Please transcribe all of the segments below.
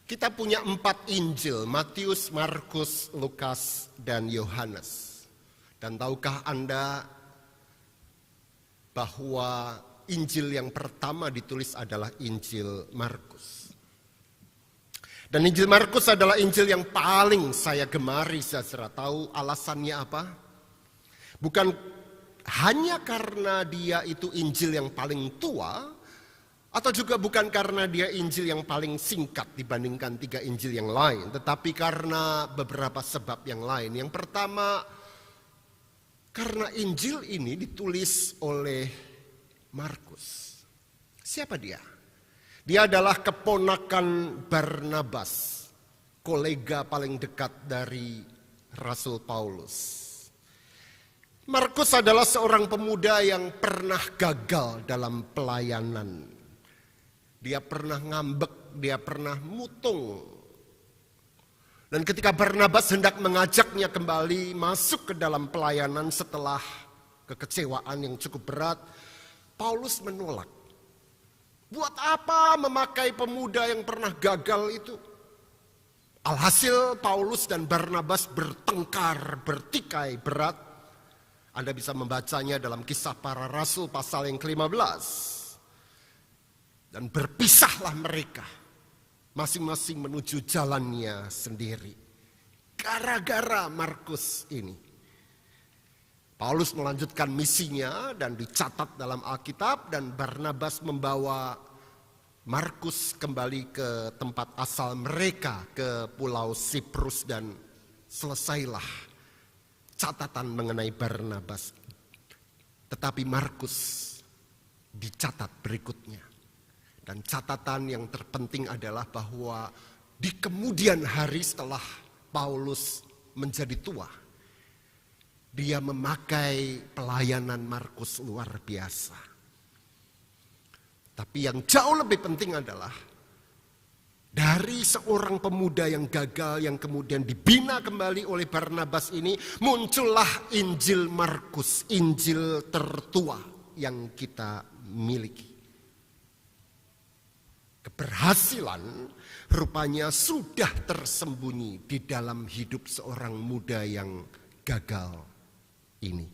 Kita punya 4 Injil, Matius, Markus, Lukas, dan Yohanes. Dan tahukah Anda bahwa Injil yang pertama ditulis adalah Injil Markus. Dan Injil Markus adalah Injil yang paling saya gemari, saudara. Tahu alasannya apa? Bukan hanya karena dia itu Injil yang paling tua, atau juga bukan karena dia Injil yang paling singkat dibandingkan 3 Injil yang lain, tetapi karena beberapa sebab yang lain. Yang pertama, karena Injil ini ditulis oleh Markus. Siapa dia? Dia adalah keponakan Barnabas, kolega paling dekat dari Rasul Paulus. Markus adalah seorang pemuda yang pernah gagal dalam pelayanan. Dia pernah ngambek, dia pernah mutung. Dan ketika Barnabas hendak mengajaknya kembali masuk ke dalam pelayanan setelah kekecewaan yang cukup berat, Paulus menolak. Buat apa memakai pemuda yang pernah gagal itu? Alhasil Paulus dan Barnabas bertengkar, bertikai berat. Anda bisa membacanya dalam Kisah Para Rasul pasal yang ke-15. Dan berpisahlah mereka, masing-masing menuju jalannya sendiri. Gara-gara Markus ini. Paulus melanjutkan misinya dan dicatat dalam Alkitab, dan Barnabas membawa Markus kembali ke tempat asal mereka, ke Pulau Siprus, dan selesailah catatan mengenai Barnabas. Tetapi Markus dicatat berikutnya. Dan catatan yang terpenting adalah bahwa di kemudian hari setelah Paulus menjadi tua, dia memakai pelayanan Markus luar biasa. Tapi yang jauh lebih penting adalah dari seorang pemuda yang gagal yang kemudian dibina kembali oleh Barnabas ini, muncullah Injil Markus, Injil tertua yang kita miliki. Keberhasilan rupanya sudah tersembunyi di dalam hidup seorang muda yang gagal ini.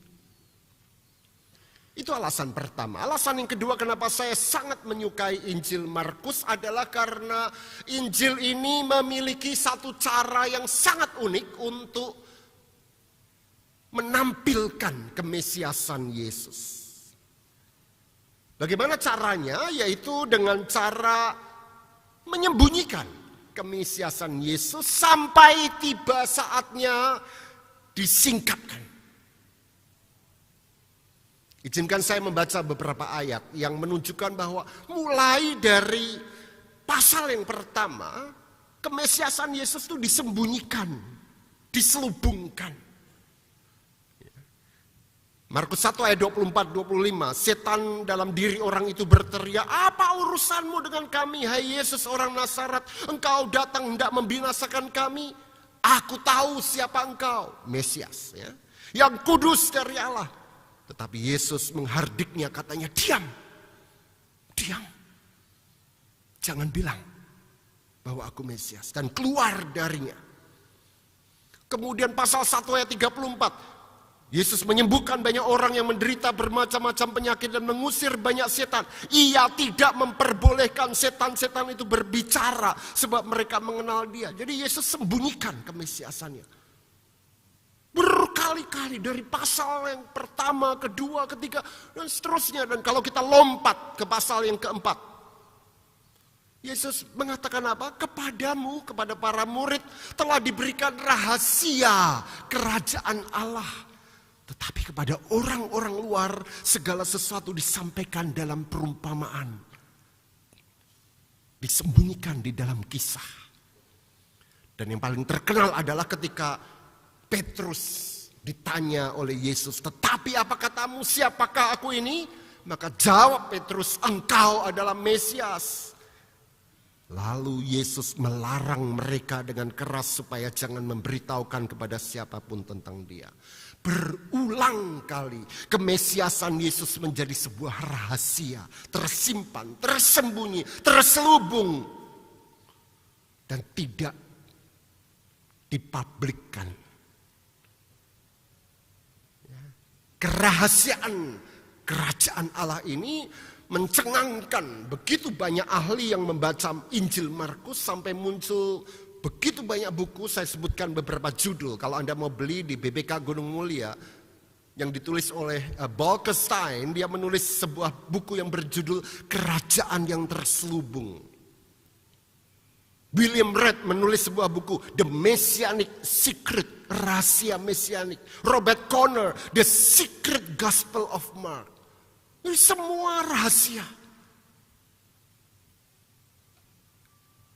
Itu alasan pertama. Alasan yang kedua kenapa saya sangat menyukai Injil Markus adalah karena Injil ini memiliki satu cara yang sangat unik untuk menampilkan kemesiasan Yesus. Bagaimana caranya? Yaitu dengan cara menyembunyikan kemesiasan Yesus sampai tiba saatnya disingkapkan. Izinkan saya membaca beberapa ayat yang menunjukkan bahwa mulai dari pasal yang pertama, kemesiasan Yesus itu disembunyikan, diselubungkan. Markus 1 ayat 24-25, setan dalam diri orang itu berteriak, "Apa urusanmu dengan kami, hai Yesus orang Nazaret? Engkau datang hendak membinasakan kami? Aku tahu siapa engkau, Mesias, ya, yang kudus dari Allah." Tetapi Yesus menghardiknya, katanya, "Diam, diam. Jangan bilang bahwa aku Mesias." Dan keluar darinya. Kemudian pasal 1 ayat 34, Yesus menyembuhkan banyak orang yang menderita bermacam-macam penyakit dan mengusir banyak setan. Ia tidak memperbolehkan setan-setan itu berbicara sebab mereka mengenal dia. Jadi Yesus sembunyikan kemesiasannya. Berkali-kali dari pasal yang pertama, kedua, ketiga, dan seterusnya. Dan kalau kita lompat ke pasal yang keempat, Yesus mengatakan apa? Kepadamu, kepada para murid telah diberikan rahasia kerajaan Allah. Tetapi kepada orang-orang luar segala sesuatu disampaikan dalam perumpamaan. Disembunyikan di dalam kisah. Dan yang paling terkenal adalah ketika Petrus ditanya oleh Yesus, "Tetapi apa katamu, siapakah aku ini?" Maka jawab Petrus, "Engkau adalah Mesias." Lalu Yesus melarang mereka dengan keras supaya jangan memberitahukan kepada siapapun tentang dia. Berulang kali kemesiasan Yesus menjadi sebuah rahasia, tersimpan, tersembunyi, terselubung. dan tidak dipublikkan. Kerahasiaan kerajaan Allah ini mencengangkan begitu banyak ahli yang membaca Injil Markus sampai muncul begitu banyak buku. Saya sebutkan beberapa judul. Kalau Anda mau beli di BBK Gunung Mulia yang ditulis oleh Bolkestein, dia menulis sebuah buku yang berjudul Kerajaan yang Terselubung. William Red menulis sebuah buku The Messianic Secret, Rahasia Mesianik. Robert Conner, The Secret Gospel of Mark. Ini semua rahasia.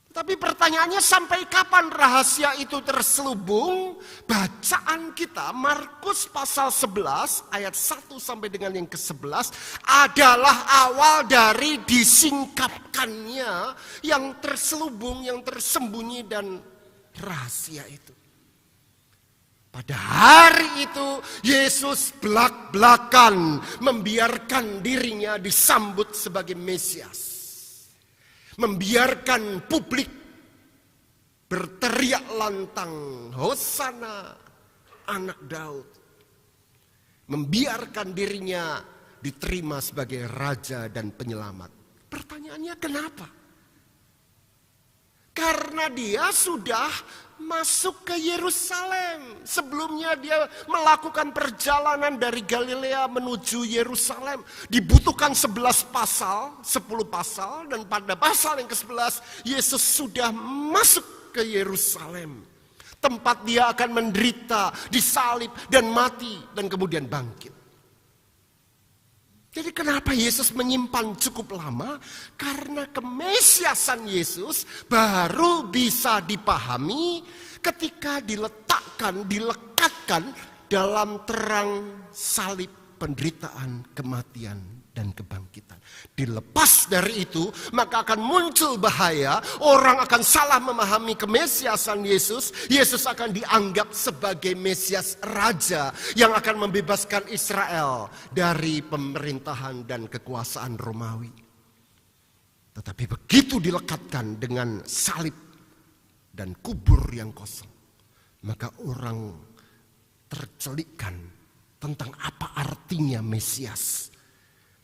Tapi pertanyaannya, sampai kapan rahasia itu terselubung? Bacaan kita Markus pasal 11 ayat 1 sampai dengan yang ke-11 adalah awal dari disingkapkannya yang terselubung, yang tersembunyi dan rahasia itu. Pada hari itu Yesus belak-belakan membiarkan dirinya disambut sebagai Mesias. Membiarkan publik berteriak lantang, Hosana anak Daud. Membiarkan dirinya diterima sebagai raja dan penyelamat. Pertanyaannya kenapa? Karena dia sudah masuk ke Yerusalem. Sebelumnya dia melakukan perjalanan dari Galilea menuju Yerusalem. Dibutuhkan 11 pasal, 10 pasal. Dan pada pasal yang ke-11 Yesus sudah masuk ke Yerusalem. Tempat dia akan menderita, disalib dan mati dan kemudian bangkit. Jadi kenapa Yesus menyimpan cukup lama? Karena kemesiasan Yesus baru bisa dipahami ketika dilekatkan dalam terang salib, penderitaan, kematian, dan kebangkitan. Dilepas dari itu, maka akan muncul bahaya. Orang akan salah memahami kemesiasan Yesus. Yesus akan dianggap sebagai Mesias Raja yang akan membebaskan Israel dari pemerintahan dan kekuasaan Romawi. Tetapi begitu dilekatkan dengan salib dan kubur yang kosong, maka orang tercelikkan tentang apa artinya Mesias.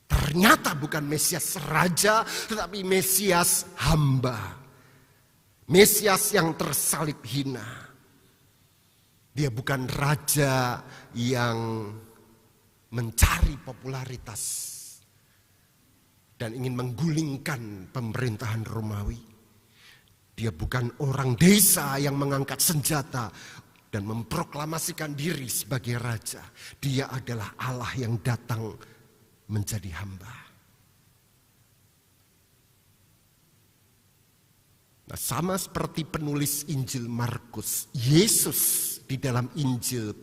Ternyata bukan Mesias Raja, tetapi Mesias hamba. Mesias yang tersalib hina. Dia bukan raja yang mencari popularitas dan ingin menggulingkan pemerintahan Romawi. Dia bukan orang desa yang mengangkat senjata dan memproklamasikan diri sebagai raja. Dia adalah Allah yang datang menjadi hamba. Nah, sama seperti penulis Injil Markus, Yesus di dalam Injil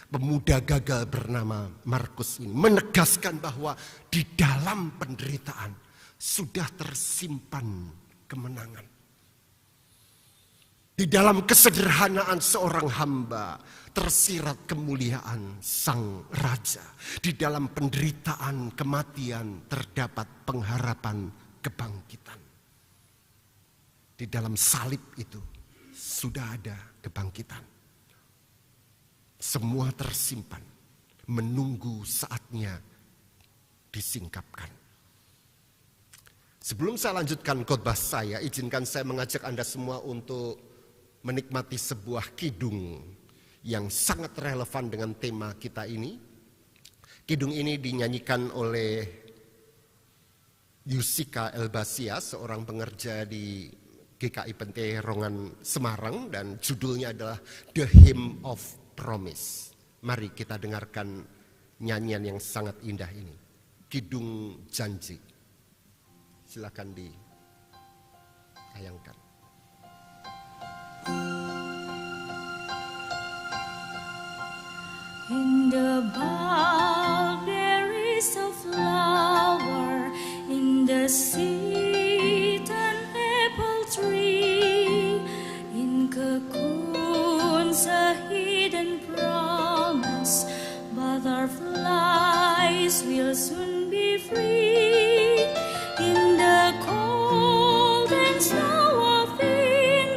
pemuda gagal bernama Markus ini menegaskan bahwa di dalam penderitaan sudah tersimpan kemenangan. Di dalam kesederhanaan seorang hamba tersirat kemuliaan sang raja. Di dalam penderitaan kematian terdapat pengharapan kebangkitan. Di dalam salib itu sudah ada kebangkitan. Semua tersimpan, menunggu saatnya disingkapkan. Sebelum saya lanjutkan khotbah saya, izinkan saya mengajak Anda semua untuk menikmati sebuah kidung yang sangat relevan dengan tema kita ini. Kidung ini dinyanyikan oleh Yusika Elbasia, seorang pengerja di GKI Penterongan Semarang, dan judulnya adalah The Hymn of Promise. Mari kita dengarkan nyanyian yang sangat indah ini. Kidung Janji. Silakan ditayangkan. In the mulberries of flower, in the seed and apple tree, in cocoons a hidden promise, butterflies will soon be free. In the cold and snow of winter,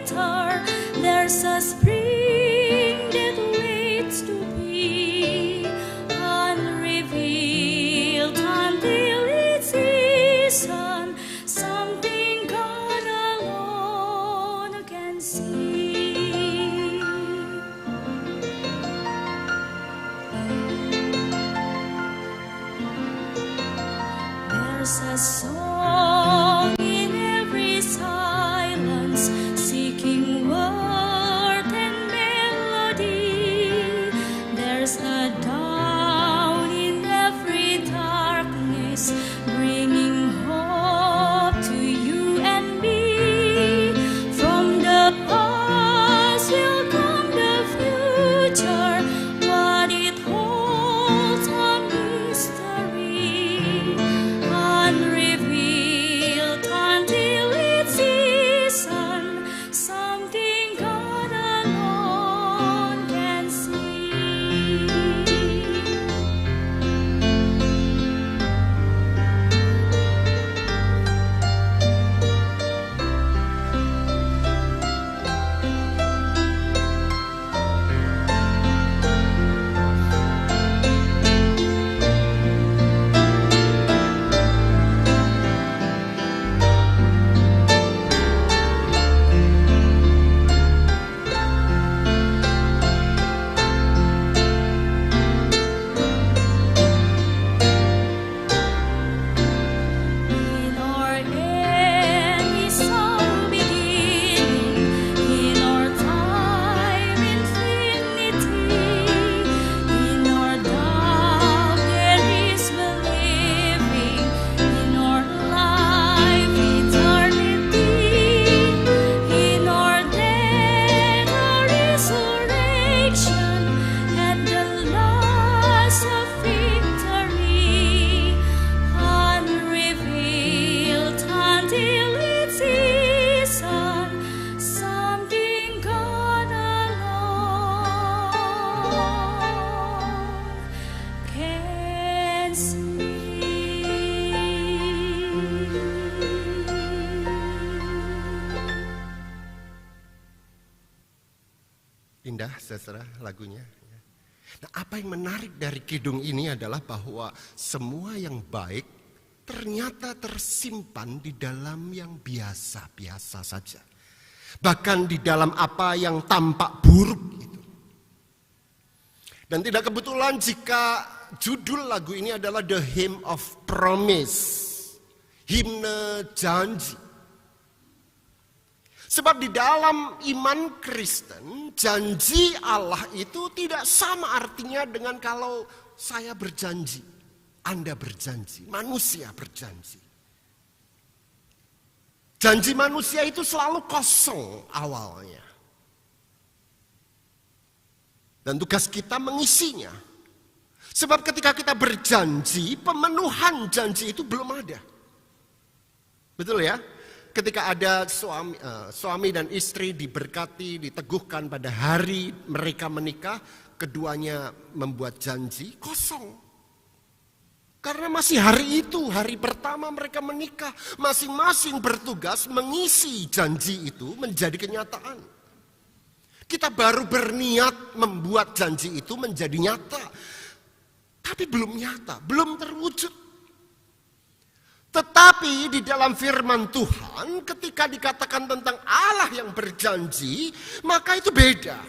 Indah saudara lagunya. Nah, apa yang menarik dari kidung ini adalah bahwa semua yang baik ternyata tersimpan di dalam yang biasa-biasa saja. Bahkan di dalam apa yang tampak buruk itu. Dan tidak kebetulan jika judul lagu ini adalah The Hymn of Promise, himne janji. Sebab di dalam iman Kristen, janji Allah itu tidak sama artinya dengan kalau saya berjanji, Anda berjanji, manusia berjanji. Janji manusia itu selalu kosong awalnya. Dan tugas kita mengisinya. Sebab ketika kita berjanji, pemenuhan janji itu belum ada. Betul ya? Ketika ada suami dan istri diberkati, diteguhkan pada hari mereka menikah, keduanya membuat janji, kosong. Karena masih hari itu, hari pertama mereka menikah, masing-masing bertugas mengisi janji itu menjadi kenyataan. Kita baru berniat membuat janji itu menjadi nyata, tapi belum nyata, belum terwujud. Tetapi di dalam firman Tuhan ketika dikatakan tentang Allah yang berjanji, maka itu beda.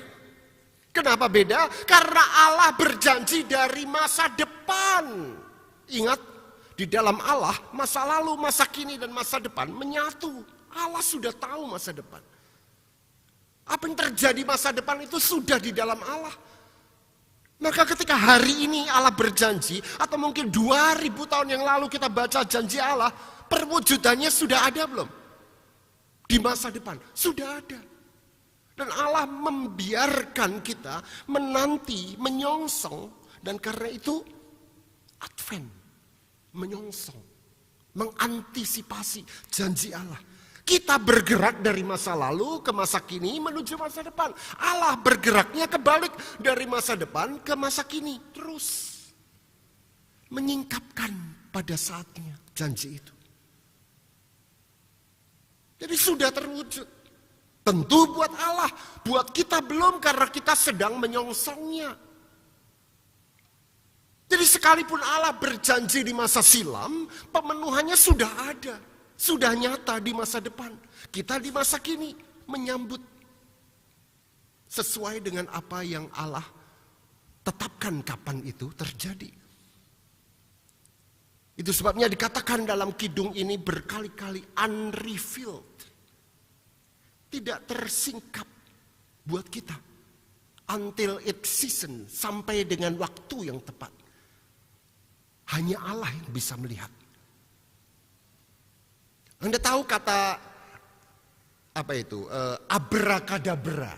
Kenapa beda? Karena Allah berjanji dari masa depan. Ingat, di dalam Allah masa lalu, masa kini dan masa depan menyatu. Allah sudah tahu masa depan. Apa yang terjadi masa depan itu sudah di dalam Allah. Maka ketika hari ini Allah berjanji, atau mungkin 2000 tahun yang lalu kita baca janji Allah, perwujudannya sudah ada belum? Di masa depan, sudah ada. Dan Allah membiarkan kita menanti, menyongsong, dan karena itu Advent, menyongsong, mengantisipasi janji Allah. Kita bergerak dari masa lalu ke masa kini menuju masa depan. Allah bergeraknya kebalik dari masa depan ke masa kini. Terus menyingkapkan pada saatnya janji itu. Jadi sudah terwujud. Tentu buat Allah, buat kita belum karena kita sedang menyongsongnya. Jadi sekalipun Allah berjanji di masa silam, pemenuhannya sudah ada. Sudah nyata di masa depan. Kita di masa kini menyambut sesuai dengan apa yang Allah tetapkan kapan itu terjadi. Itu sebabnya dikatakan dalam kidung ini berkali-kali unrevealed. Tidak tersingkap buat kita. Until its season, sampai dengan waktu yang tepat. Hanya Allah yang bisa melihat. Anda tahu kata apa itu? Abrakadabra.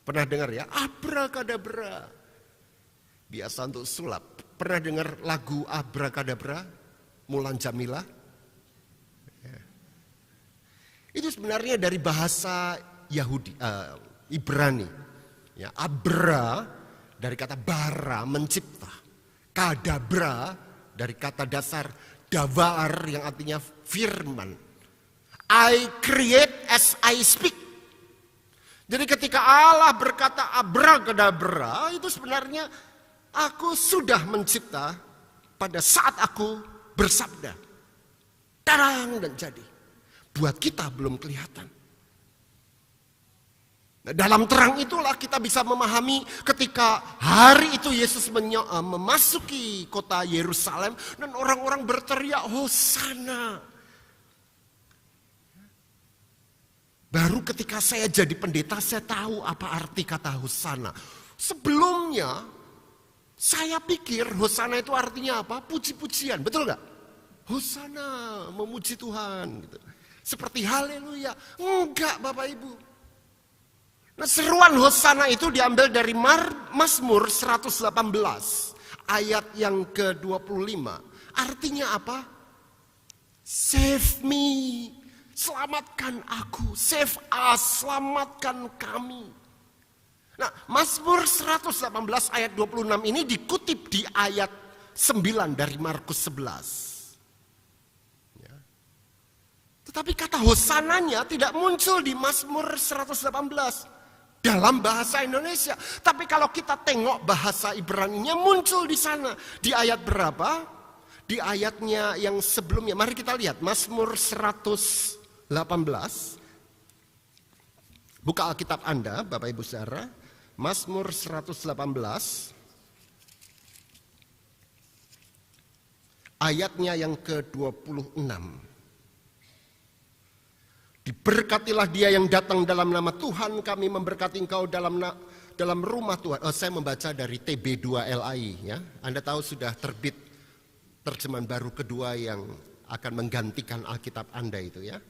Pernah dengar ya? Abrakadabra. Biasa untuk sulap. Pernah dengar lagu Abrakadabra? Mulan Jamila? Ya. Itu sebenarnya dari bahasa Yahudi, Ibrani. Ya, abra dari kata bara, mencipta. Kadabra dari kata dasar davar yang artinya firman. I create as I speak. Jadi ketika Allah berkata abrakadabra, itu sebenarnya aku sudah mencipta pada saat aku bersabda. Tarang dan jadi. Buat kita belum kelihatan. Nah, dalam terang itulah kita bisa memahami ketika hari itu Yesus memasuki kota Yerusalem dan orang-orang berteriak Hosana. Baru ketika saya jadi pendeta saya tahu apa arti kata Hosana. Sebelumnya saya pikir Hosana itu artinya apa? Puji-pujian, betul gak? Hosana, memuji Tuhan. Gitu. Seperti haleluya. Enggak Bapak Ibu. Nah, seruan Hosana itu diambil dari Mazmur 118 ayat yang ke-25. Artinya apa? Save me, selamatkan aku, save us, selamatkan kami. Nah, Mazmur 118 ayat 26 ini dikutip di ayat 9 dari Markus 11. Ya. Tetapi kata Hosananya tidak muncul di Mazmur 118. dalam bahasa Indonesia. Tapi kalau kita tengok bahasa Ibraninya muncul di sana. Di ayat berapa? Di ayatnya yang sebelumnya. Mari kita lihat Mazmur 118. Buka Alkitab Anda, Bapak Ibu Saudara. Mazmur 118. Ayatnya yang ke-26. Diberkatilah dia yang datang dalam nama Tuhan, kami memberkati engkau dalam rumah Tuhan. Saya membaca dari TB2LAI ya. Anda tahu sudah terbit terjemahan baru kedua yang akan menggantikan Alkitab Anda itu ya.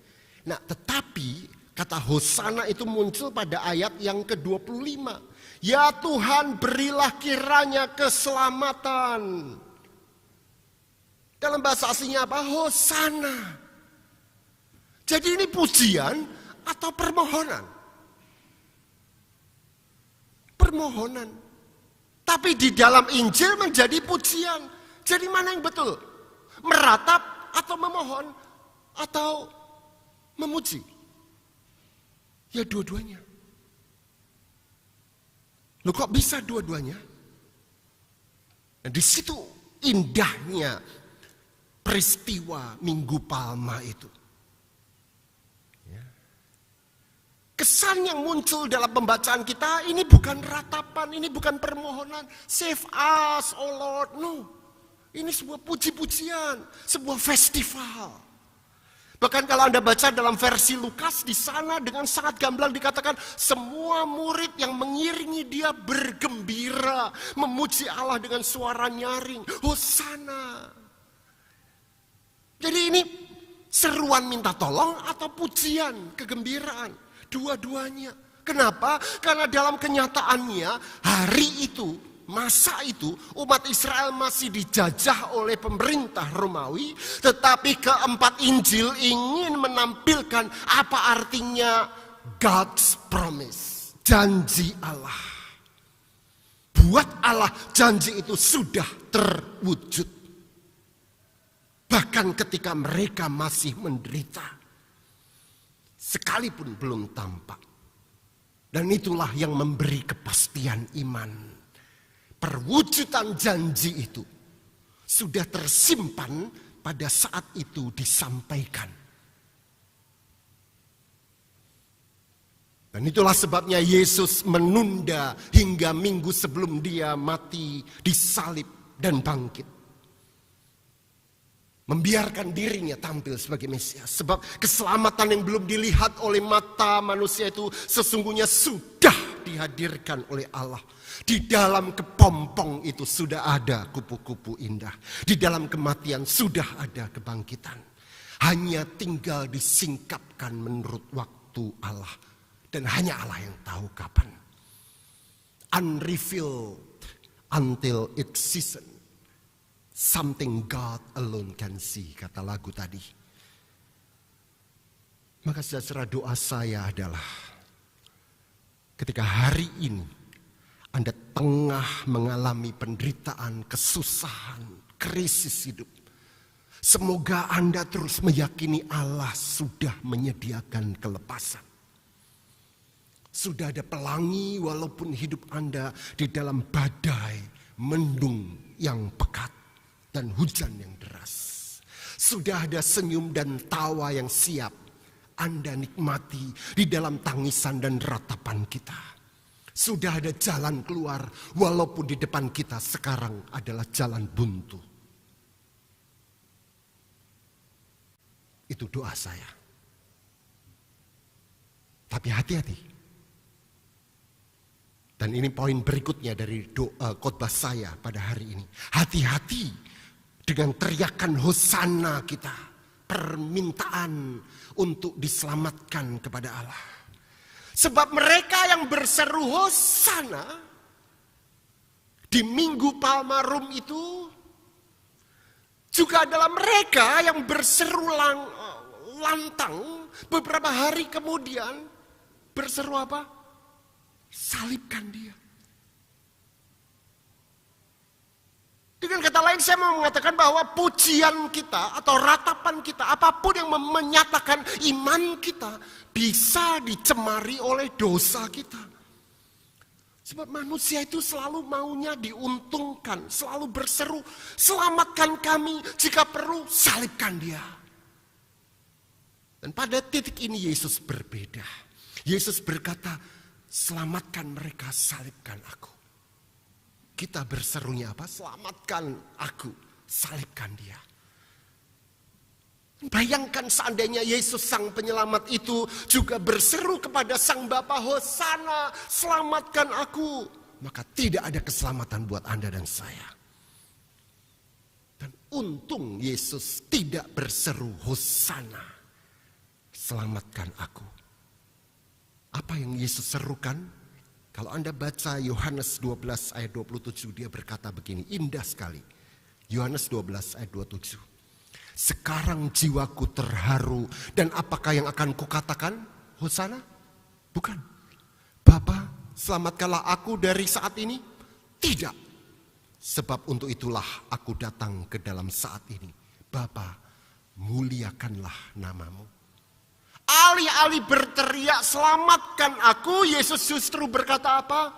Nah, tetapi kata Hosana itu muncul pada ayat yang ke-25. Ya Tuhan, berilah kiranya keselamatan. Dalam bahasa aslinya apa? Hosana. Jadi ini pujian atau permohonan? Permohonan. Tapi di dalam Injil menjadi pujian. Jadi mana yang betul? Meratap atau memohon? Atau memuji? Ya dua-duanya. Loh kok bisa dua-duanya? Nah, di situ indahnya peristiwa Minggu Palma itu. Kesan yang muncul dalam pembacaan kita, ini bukan ratapan, ini bukan permohonan. Save us, oh Lord. No. Ini sebuah puji-pujian, sebuah festival. Bahkan kalau Anda baca dalam versi Lukas, di sana dengan sangat gamblang dikatakan, semua murid yang mengiringi dia bergembira, memuji Allah dengan suara nyaring. Hosana. Jadi ini seruan minta tolong atau pujian, kegembiraan. Dua-duanya. Kenapa? Karena dalam kenyataannya hari itu, masa itu umat Israel masih dijajah oleh pemerintah Romawi. Tetapi keempat Injil ingin menampilkan apa artinya God's promise. Janji Allah. Buat Allah janji itu sudah terwujud. Bahkan ketika mereka masih menderita. Sekalipun belum tampak. Dan itulah yang memberi kepastian iman. Perwujudan janji itu sudah tersimpan pada saat itu disampaikan. Dan itulah sebabnya Yesus menunda hingga minggu sebelum dia mati, disalib dan bangkit. Membiarkan dirinya tampil sebagai Mesias. Sebab keselamatan yang belum dilihat oleh mata manusia itu sesungguhnya sudah dihadirkan oleh Allah. Di dalam kepompong itu sudah ada kupu-kupu indah. Di dalam kematian sudah ada kebangkitan. Hanya tinggal disingkapkan menurut waktu Allah. Dan hanya Allah yang tahu kapan. Unrevealed until its season. Something God alone can see, kata lagu tadi. Maka saudara, doa saya adalah ketika hari ini Anda tengah mengalami penderitaan, kesusahan, krisis hidup. Semoga Anda terus meyakini Allah sudah menyediakan kelepasan. Sudah ada pelangi walaupun hidup Anda di dalam badai, mendung yang pekat. Dan hujan yang deras. Sudah ada senyum dan tawa yang siap Anda nikmati di dalam tangisan dan ratapan kita. Sudah ada jalan keluar walaupun di depan kita sekarang adalah jalan buntu. Itu doa saya. Tapi hati-hati. Dan ini poin berikutnya dari doa khotbah saya pada hari ini. Hati-hati dengan teriakan hosana kita, permintaan untuk diselamatkan kepada Allah. Sebab mereka yang berseru hosana di Minggu Palma Rum itu juga adalah mereka yang berseru lantang beberapa hari kemudian berseru apa? Salibkan dia. Dengan kata lain saya mau mengatakan bahwa pujian kita atau ratapan kita, apapun yang menyatakan iman kita bisa dicemari oleh dosa kita. Sebab manusia itu selalu maunya diuntungkan, selalu berseru, selamatkan kami, jika perlu salibkan dia. Dan pada titik ini Yesus berbeda. Yesus berkata, selamatkan mereka, salibkan aku. Kita berserunya apa? Selamatkan aku, salibkan dia. Bayangkan seandainya Yesus sang penyelamat itu juga berseru kepada sang Bapa, Hosana, selamatkan aku. Maka tidak ada keselamatan buat Anda dan saya. Dan untung Yesus tidak berseru, Hosana, selamatkan aku. Apa yang Yesus serukan? Kalau Anda baca Yohanes 12 ayat 27, dia berkata begini, indah sekali. Yohanes 12 ayat 27. Sekarang jiwaku terharu, dan apakah yang akan kukatakan? Hosana? Bukan. Bapa, selamatkanlah aku dari saat ini? Tidak. Sebab untuk itulah aku datang ke dalam saat ini. Bapa, muliakanlah namamu. Alih-alih berteriak, selamatkan aku, Yesus justru berkata apa?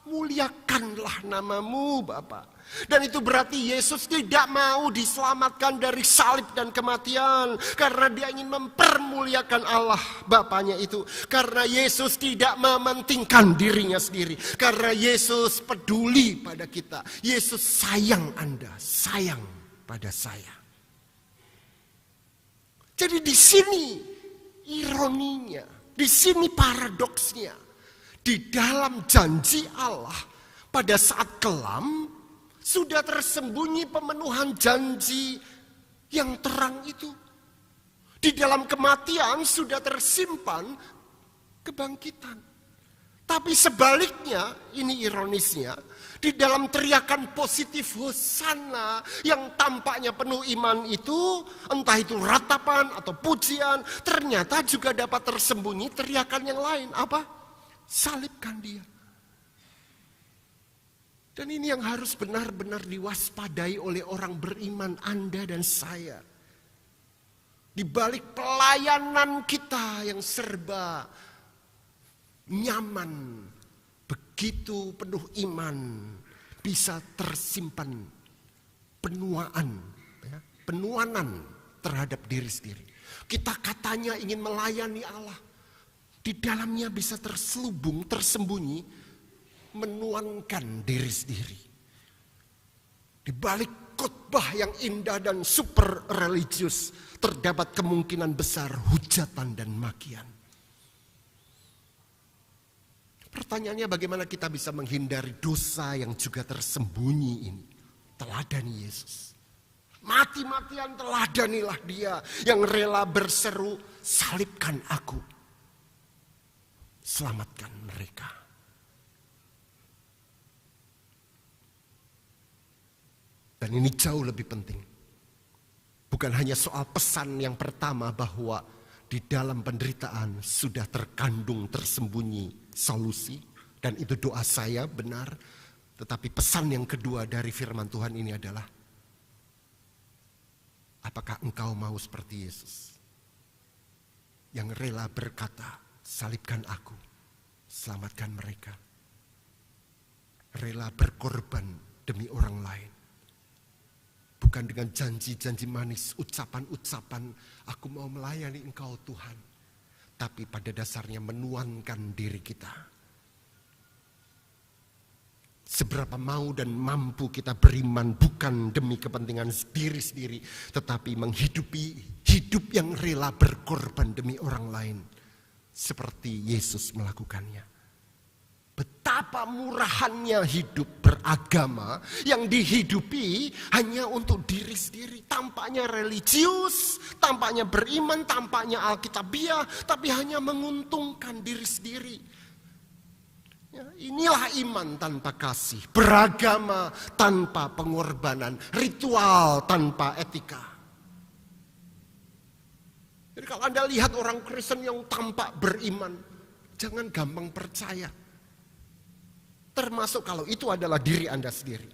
Muliakanlah namamu, Bapa. Dan itu berarti Yesus tidak mau diselamatkan dari salib dan kematian. Karena dia ingin mempermuliakan Allah Bapanya itu. Karena Yesus tidak mementingkan dirinya sendiri. Karena Yesus peduli pada kita. Yesus sayang Anda, sayang pada saya. Jadi di sini ironinya, di sini paradoksnya. Di dalam janji Allah pada saat kelam, sudah tersembunyi pemenuhan janji yang terang itu. Di dalam kematian sudah tersimpan kebangkitan. Tapi sebaliknya, ini ironisnya, di dalam teriakan positif Hosana yang tampaknya penuh iman itu, entah itu ratapan atau pujian, ternyata juga dapat tersembunyi teriakan yang lain. Apa? Salibkan dia. Dan ini yang harus benar-benar diwaspadai oleh orang beriman Anda dan saya. Di balik pelayanan kita yang serba nyaman, begitu penuh iman, bisa tersimpan penuanan terhadap diri sendiri. Kita katanya ingin melayani Allah. Di dalamnya bisa terselubung, tersembunyi, menuankan diri sendiri. Di balik khotbah yang indah dan super religius, terdapat kemungkinan besar hujatan dan makian. Pertanyaannya, bagaimana kita bisa menghindari dosa yang juga tersembunyi ini? Teladani Yesus. Mati-matian teladanilah dia yang rela berseru, salibkan aku. Selamatkan mereka. Dan ini jauh lebih penting. Bukan hanya soal pesan yang pertama bahwa di dalam penderitaan sudah terkandung, tersembunyi solusi. Dan itu doa saya benar. Tetapi pesan yang kedua dari firman Tuhan ini adalah, apakah engkau mau seperti Yesus? Yang rela berkata, salibkan aku, selamatkan mereka. Rela berkorban demi orang lain. Bukan dengan janji-janji manis, ucapan-ucapan, aku mau melayani engkau Tuhan. Tapi pada dasarnya menuankan diri kita. Seberapa mau dan mampu kita beriman bukan demi kepentingan diri sendiri. Tetapi menghidupi hidup yang rela berkorban demi orang lain. Seperti Yesus melakukannya. Betapa murahannya hidup beragama yang dihidupi hanya untuk diri sendiri. Tampaknya religius, tampaknya beriman, tampaknya alkitabiah, tapi hanya menguntungkan diri sendiri. Ya, inilah iman tanpa kasih, beragama tanpa pengorbanan, ritual tanpa etika. Jadi kalau Anda lihat orang Kristen yang tampak beriman, jangan gampang percaya. Termasuk kalau itu adalah diri Anda sendiri.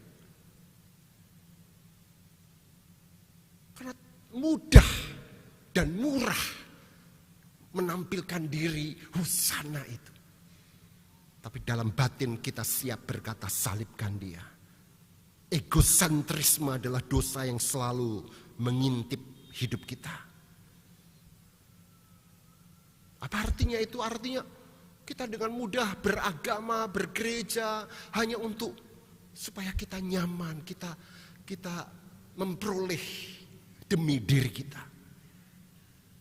Karena mudah dan murah menampilkan diri husana itu. Tapi dalam batin kita siap berkata, salibkan dia. Egosentrisme adalah dosa yang selalu mengintip hidup kita. Apa artinya itu? Artinya kita dengan mudah beragama, bergereja hanya untuk supaya kita nyaman, kita memperoleh demi diri kita.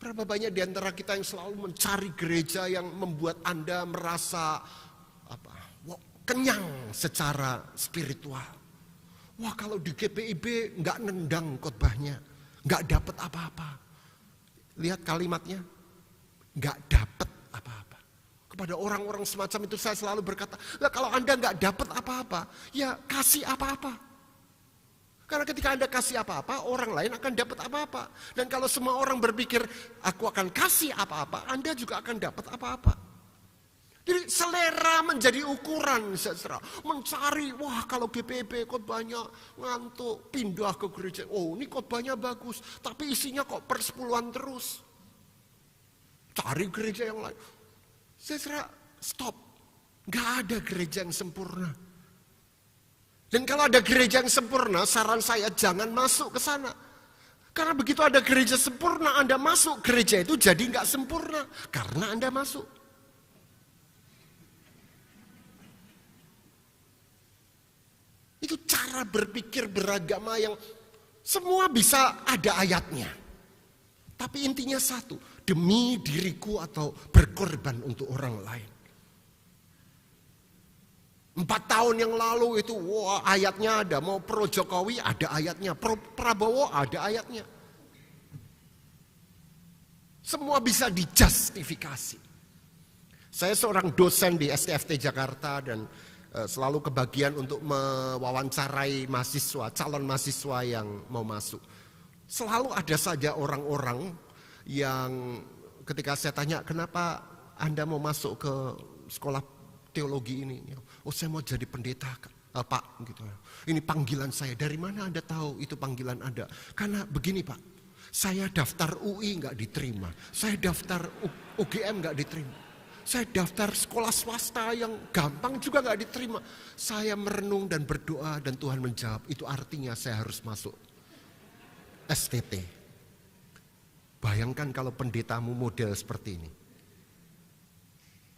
Berapa banyak di antara kita yang selalu mencari gereja yang membuat Anda merasa kenyang secara spiritual. Wah, kalau di GPIB nggak nendang khotbahnya, nggak dapat apa-apa. Lihat kalimatnya, nggak dapat apa-apa. Kepada orang-orang semacam itu saya selalu berkata, lah kalau Anda nggak dapat apa-apa, ya kasih apa-apa. Karena ketika Anda kasih apa-apa, orang lain akan dapat apa-apa. Dan kalau semua orang berpikir, aku akan kasih apa-apa, Anda juga akan dapat apa-apa. Jadi selera menjadi ukuran, saudara. Mencari, wah kalau GPIB khotbahnya ngantuk, pindah ke gereja. Oh ini khotbahnya bagus, tapi isinya kok persepuluhan terus. Cari gereja yang lain. Saudara, stop. Gak ada gereja yang sempurna. Dan kalau ada gereja yang sempurna, saran saya jangan masuk ke sana. Karena begitu ada gereja sempurna, Anda masuk, gereja itu jadi gak sempurna. Karena Anda masuk. Itu cara berpikir beragama yang semua bisa ada ayatnya. Tapi intinya satu, demi diriku atau berkorban untuk orang lain. 4 tahun yang lalu itu wah, ayatnya ada, mau pro Jokowi ada ayatnya, pro Prabowo ada ayatnya. Semua bisa dijustifikasi. Saya seorang dosen di STFT Jakarta dan selalu kebagian untuk mewawancarai mahasiswa, calon mahasiswa yang mau masuk. Selalu ada saja orang-orang yang ketika saya tanya, kenapa Anda mau masuk ke sekolah teologi ini? Oh saya mau jadi pendeta Pak. Gitu. Ini panggilan saya. Dari mana Anda tahu itu panggilan Anda? Karena begini Pak, saya daftar UI nggak diterima. Saya daftar UGM nggak diterima. Saya daftar sekolah swasta yang gampang juga gak diterima. Saya merenung dan berdoa dan Tuhan menjawab. Itu artinya saya harus masuk STT. Bayangkan kalau pendetamu model seperti ini.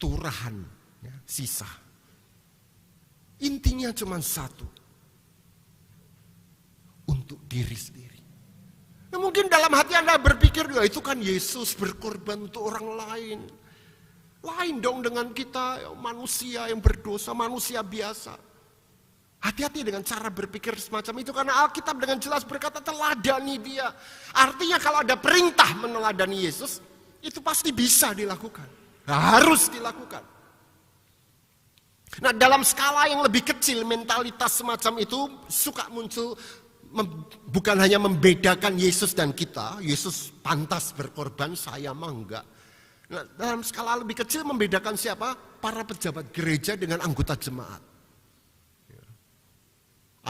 Turahan, ya, sisa. Intinya cuma satu. Untuk diri sendiri. Nah, mungkin dalam hati Anda berpikir, ya itu kan Yesus berkorban untuk orang lain. Lain dong dengan kita manusia yang berdosa, manusia biasa. Hati-hati dengan cara berpikir semacam itu. Karena Alkitab dengan jelas berkata teladani dia. Artinya kalau ada perintah meneladani Yesus, itu pasti bisa dilakukan. Harus dilakukan. Nah dalam skala yang lebih kecil mentalitas semacam itu suka muncul. Bukan hanya membedakan Yesus dan kita. Yesus pantas berkorban, saya mah enggak. Nah, dalam skala lebih kecil membedakan siapa? Para pejabat gereja dengan anggota jemaat.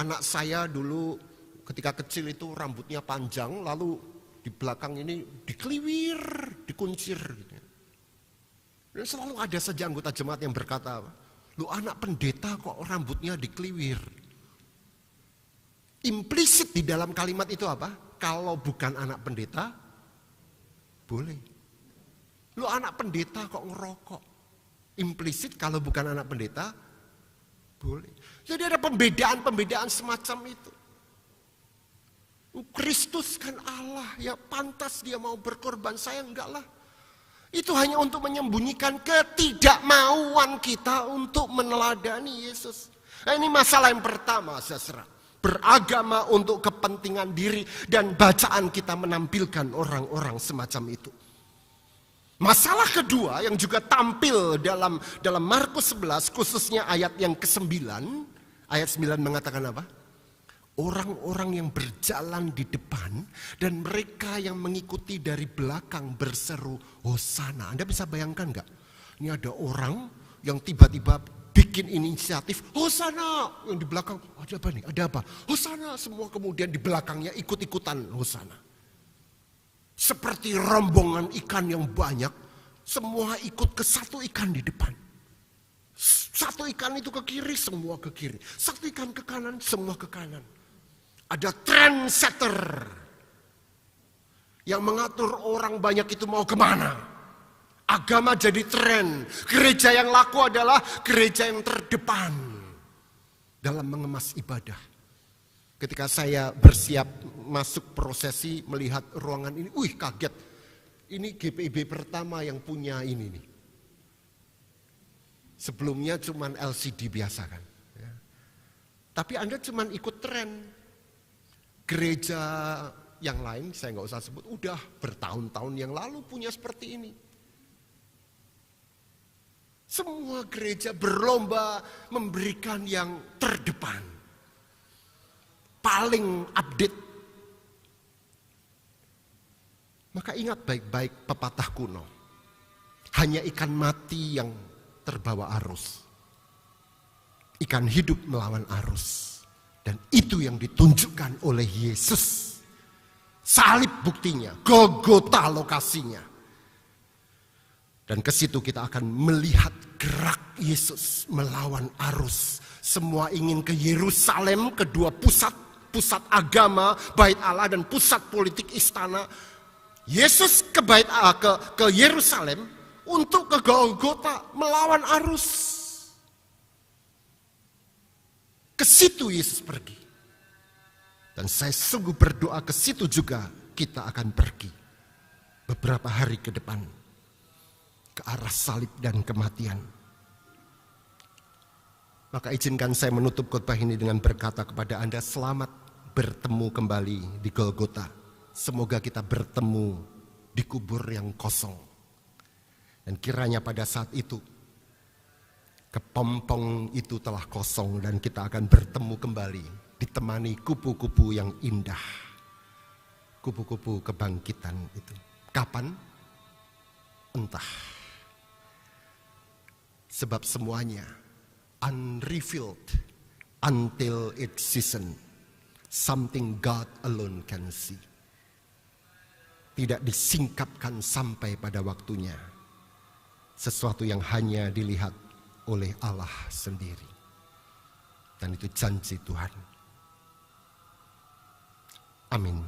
Anak saya dulu ketika kecil itu rambutnya panjang, lalu di belakang ini dikeliwir, dikuncir. Gitu. Dan selalu ada saja anggota jemaat yang berkata, lu anak pendeta kok rambutnya dikeliwir. Implisit di dalam kalimat itu apa? Kalau bukan anak pendeta, boleh. Lu anak pendeta kok ngerokok? Implisit kalau bukan anak pendeta, boleh. Jadi ada pembedaan-pembedaan semacam itu. Kristus kan Allah, ya pantas dia mau berkorban, saya enggak lah. Itu hanya untuk menyembunyikan ketidakmauan kita untuk meneladani Yesus. Nah, ini masalah yang pertama, saudara. Beragama untuk kepentingan diri dan bacaan kita menampilkan orang-orang semacam itu. Masalah kedua yang juga tampil dalam Markus 11 khususnya ayat yang ke-9. Ayat 9 mengatakan apa? Orang-orang yang berjalan di depan dan mereka yang mengikuti dari belakang berseru Hosana. Anda bisa bayangkan gak? Ini ada orang yang tiba-tiba bikin inisiatif Hosana. Yang di belakang ada apa nih? Ada apa? Hosana. Semua kemudian di belakangnya ikut-ikutan Hosana. Seperti rombongan ikan yang banyak, semua ikut ke satu ikan di depan. Satu ikan itu ke kiri, semua ke kiri. Satu ikan ke kanan, semua ke kanan. Ada trendsetter yang mengatur orang banyak itu mau kemana. Agama jadi tren. Gereja yang laku adalah gereja yang terdepan dalam mengemas ibadah. Ketika saya bersiap masuk prosesi melihat ruangan ini, kaget. Ini GPIB pertama yang punya ini nih. Sebelumnya cuman LCD biasa kan. Ya. Tapi Anda cuman ikut tren. Gereja yang lain, saya nggak usah sebut, udah bertahun-tahun yang lalu punya seperti ini. Semua gereja berlomba memberikan yang terdepan. Paling update. Maka ingat baik-baik pepatah kuno. Hanya ikan mati yang terbawa arus. Ikan hidup melawan arus. Dan itu yang ditunjukkan oleh Yesus. Salib buktinya, Golgota lokasinya. Dan ke situ kita akan melihat gerak Yesus melawan arus. Semua ingin ke Yerusalem, kedua pusat agama, bait Allah dan pusat politik istana. Yesus ke Yerusalem untuk ke Golgota melawan arus. Ke situ Yesus pergi. Dan saya sungguh berdoa ke situ juga kita akan pergi. Beberapa hari ke depan. Ke arah salib dan kematian. Maka izinkan saya menutup khotbah ini dengan berkata kepada Anda, selamat bertemu kembali di Golgota. Semoga kita bertemu di kubur yang kosong. Dan kiranya pada saat itu, kepompong itu telah kosong dan kita akan bertemu kembali ditemani kupu-kupu yang indah. Kupu-kupu kebangkitan itu. Kapan? Entah. Sebab semuanya unrevealed until its season. Something God alone can see. Tidak disingkapkan sampai pada waktunya. Sesuatu yang hanya dilihat oleh Allah sendiri. Dan itu janji Tuhan. Amin.